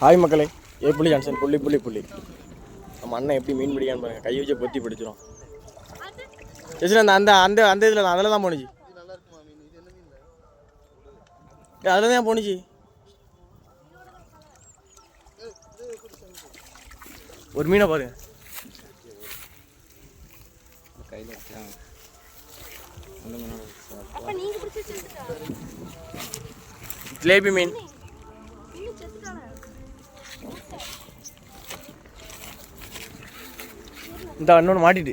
Hi மக்களே, புள்ளி Johnson புள்ளி புள்ளி புள்ளி. நம்ம அண்ணன் எப்படி மீன் பிடிக்கான்னு பாருங்க, கை வச்சு பொத்தி பிடிச்சிரும். ஜெஸ்ட் அந்த அந்த அந்த அந்த இதில் அதில் தான் போணுச்சு, அதில் தான் போணுச்சு. ஒரு மீனை பாருங்க, ஜிலேபி மீன். இந்த அண்ணன் மாட்டிட்டு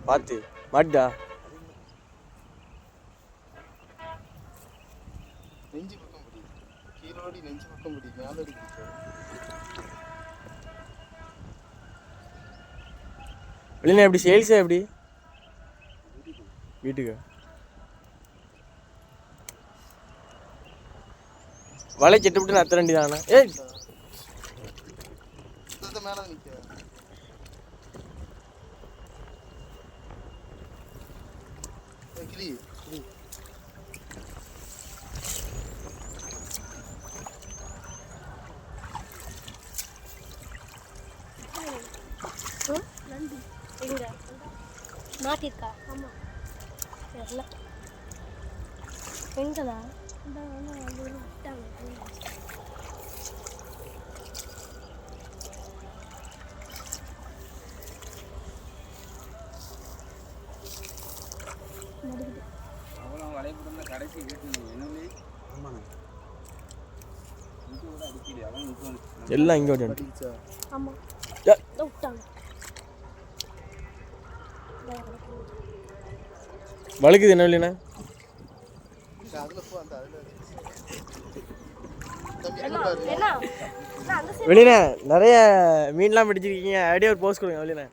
பார்த்து மாட்டா நெஞ்சு பக்கம் பிடி, கீழோடி நெஞ்சு பக்கம் பிடி, மேலோடி வெளியே எப்படி சேல்ஸா எப்படி வீட்டுக்கு வலை செட்டு விட்டு அத்த ரெண்டி தானே. ஏய் மேல நிக்க கிளி மாட்டிருக்கா? ஆமா, தெரியல எங்கடா. எல்லாம் இங்க வழுக்குது. என்ன இல்லைண்ணா வெளியே நிறைய மீன்லாம் பிடிச்சிருக்கீங்க, அப்படியே ஒரு போஸ்ட் கொடுங்க வெளியே.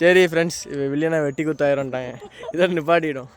சரி ஃப்ரெண்ட்ஸ், வில்லியனா வெட்டி குத்தாயிரம்ட்டாங்க, இதோட நிப்பாட்டிடும்.